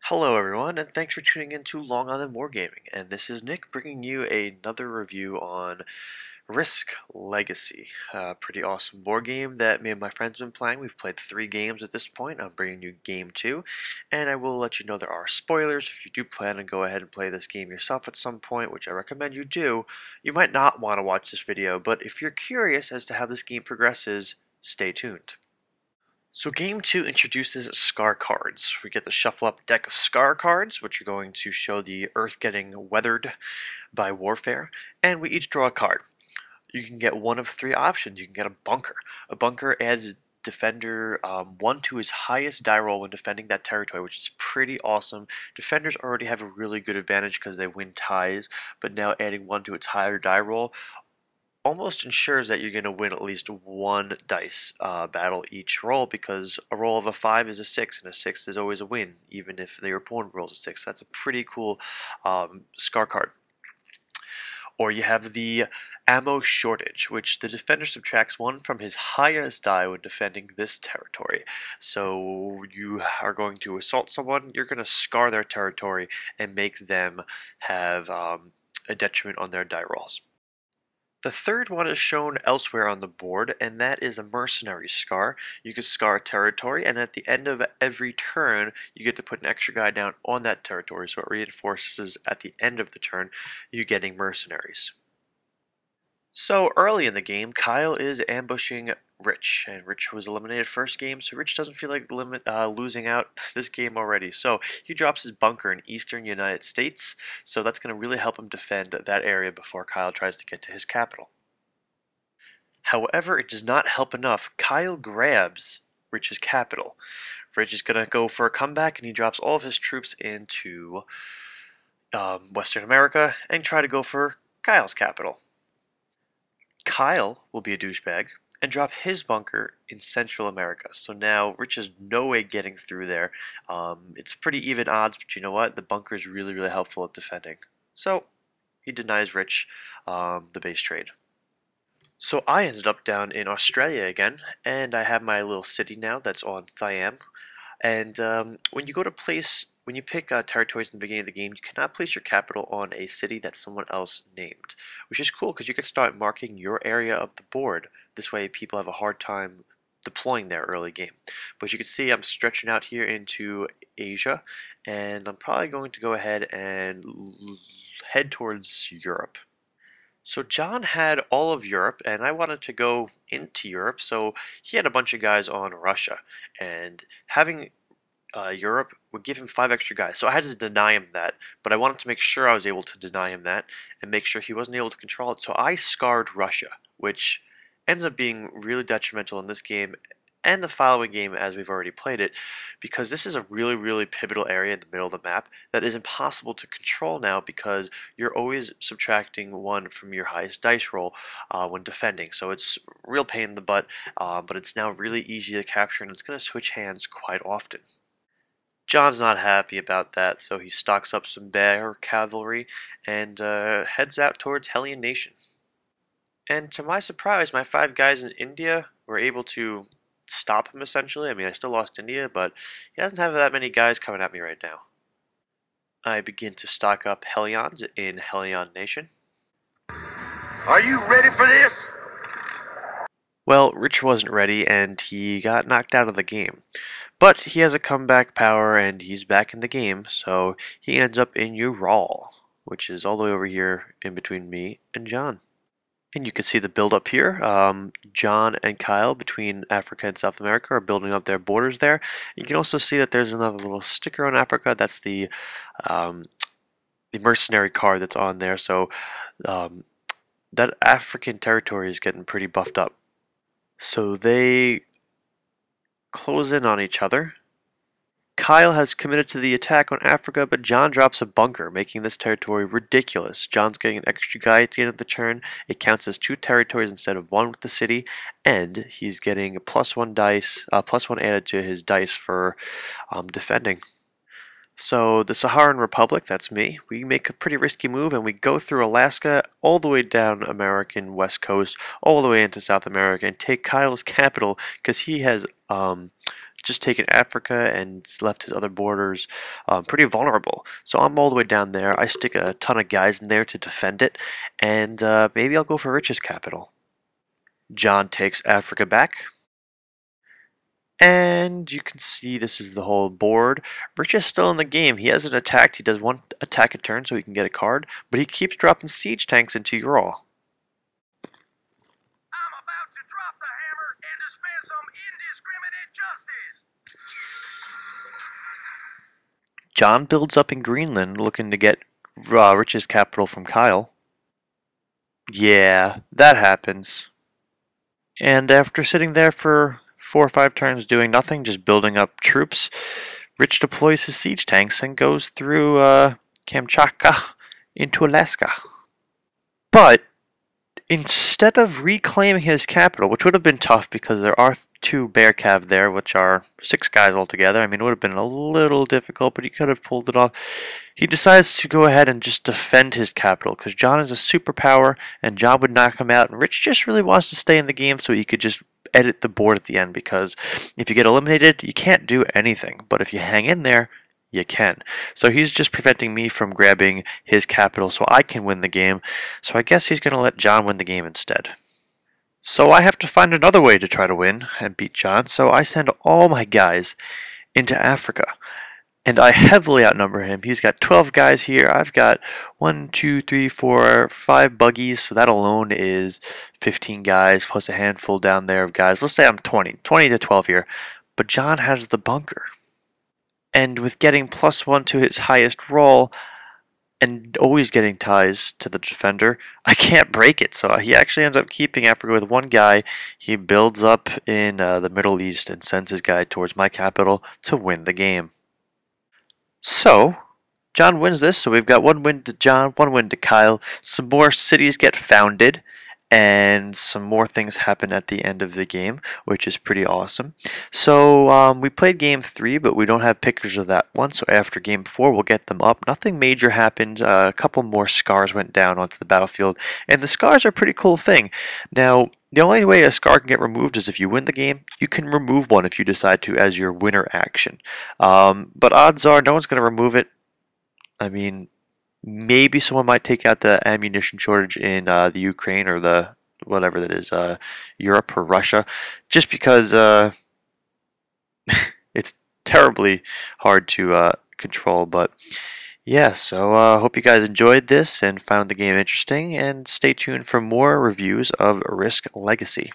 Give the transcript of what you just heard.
Hello everyone, and thanks for tuning in to Long Island Wargaming. And this is Nick bringing you another review on Risk Legacy. A pretty awesome board game that me and my friends have been playing. We've played 3 games at this point. I'm bringing you game 2, and I will let you know there are spoilers. If you do plan to go ahead and play this game yourself at some point, which I recommend you do, you might not want to watch this video, but if you're curious as to how this game progresses, stay tuned. So game 2 introduces Scar cards. We get the shuffle up deck of Scar cards, which are going to show the Earth getting weathered by warfare, and we each draw a card. You can get one of 3 options. You can get a bunker. A bunker adds defender 1 to his highest die roll when defending that territory, which is pretty awesome. Defenders already have a really good advantage because they win ties, but now adding 1 to its higher die roll almost ensures that you're going to win at least one dice battle each roll, because a roll of a 5 is a 6 and a 6 is always a win even if your opponent rolls a 6. That's a pretty cool Scar card. Or you have the ammo shortage, which the defender subtracts 1 from his highest die when defending this territory. So you are going to assault someone, you're going to scar their territory and make them have a detriment on their die rolls. The third one is shown elsewhere on the board, and that is a mercenary scar. You can scar a territory, and at the end of every turn, you get to put an extra guy down on that territory, so it reinforces at the end of the turn you getting mercenaries. So early in the game, Kyle is ambushing Rich, and Rich was eliminated first game, so Rich doesn't feel like losing out this game already. So he drops his bunker in eastern United States, so that's going to really help him defend that area before Kyle tries to get to his capital. However, it does not help enough. Kyle grabs Rich's capital. Rich is going to go for a comeback, and he drops all of his troops into Western America and try to go for Kyle's capital. Kyle will be a douchebag and drop his bunker in Central America. So now Rich has no way getting through there. It's pretty even odds, but you know what? The bunker is really, really helpful at defending. So he denies Rich the base trade. So I ended up down in Australia again, and I have my little city now that's on Siam. And when you pick territories in the beginning of the game, you cannot place your capital on a city that someone else named, which is cool because you can start marking your area of the board. This way people have a hard time deploying there early game. But you can see I'm stretching out here into Asia, and I'm probably going to go ahead and head towards Europe. So John had all of Europe, and I wanted to go into Europe, so he had a bunch of guys on Russia, and having Europe would give him 5 extra guys. So I had to deny him that, but I wanted to make sure I was able to deny him that and make sure he wasn't able to control it. So I scarred Russia, which ends up being really detrimental in this game and the following game as we've already played it, because this is a really, really pivotal area in the middle of the map that is impossible to control now because you're always subtracting 1 from your highest dice roll when defending. So it's real pain in the butt, but it's now really easy to capture, and it's going to switch hands quite often. John's not happy about that, so he stocks up some bear cavalry and heads out towards Hellion Nation. And to my surprise, my 5 guys in India were able to stop him essentially. I mean, I still lost India, but he doesn't have that many guys coming at me right now. I begin to stock up Hellions in Hellion Nation. Are you ready for this? Well, Rich wasn't ready and he got knocked out of the game. But he has a comeback power and he's back in the game, so he ends up in Ural, which is all the way over here in between me and John. And you can see the build up here. John and Kyle between Africa and South America are building up their borders there. You can also see that there's another little sticker on Africa. That's the mercenary card that's on there. So that African territory is getting pretty buffed up. So they close in on each other. Kyle has committed to the attack on Africa, but John drops a bunker, making this territory ridiculous. John's getting an extra guy at the end of the turn. It counts as 2 territories instead of 1 with the city, and he's getting a +1 dice, +1 added to his dice for defending. So the Saharan Republic, that's me, we make a pretty risky move and we go through Alaska all the way down American West Coast, all the way into South America and take Kyle's capital because he has just taken Africa and left his other borders pretty vulnerable. So I'm all the way down there. I stick a ton of guys in there to defend it, and maybe I'll go for Rich's capital. John takes Africa back. And you can see this is the whole board. Rich is still in the game. He hasn't attacked. He does one attack a turn so he can get a card, but he keeps dropping siege tanks into Ural. I'm about to drop the hammer and dispense some indiscriminate justice. John builds up in Greenland looking to get Rich's capital from Kyle. Yeah, that happens. And after sitting there for 4 or 5 turns doing nothing, just building up troops, Rich deploys his siege tanks and goes through Kamchatka into Alaska. But instead of reclaiming his capital, which would have been tough because there are 2 Bear Cav there, which are 6 guys altogether. I mean, it would have been a little difficult, but he could have pulled it off. He decides to go ahead and just defend his capital because John is a superpower and John would knock him out. And Rich just really wants to stay in the game so he could just edit the board at the end because if you get eliminated, you can't do anything. But if you hang in there, you can. So he's just preventing me from grabbing his capital so I can win the game. So I guess he's going to let John win the game instead. So I have to find another way to try to win and beat John. So I send all my guys into Africa. And I heavily outnumber him. He's got 12 guys here. I've got 1, 2, 3, 4, 5 buggies. So that alone is 15 guys plus a handful down there of guys. Let's say I'm 20 to 12 here. But John has the bunker. And with getting +1 to his highest roll and always getting ties to the defender, I can't break it. So he actually ends up keeping Africa with 1 guy. He builds up in the Middle East and sends his guy towards my capital to win the game. So John wins this. So we've got 1 win to John, 1 win to Kyle. Some more cities get founded. And some more things happen at the end of the game, which is pretty awesome. So we played game 3, but we don't have pictures of that one. So after game 4, we'll get them up. Nothing major happened. A couple more scars went down onto the battlefield, and the scars are a pretty cool thing. Now, the only way a scar can get removed is if you win the game. You can remove one if you decide to as your winner action. But odds are no one's going to remove it. I mean, maybe someone might take out the ammunition shortage in the Ukraine or the whatever that is, Europe or Russia, just because it's terribly hard to control. But yeah, so hope you guys enjoyed this and found the game interesting, and stay tuned for more reviews of Risk Legacy.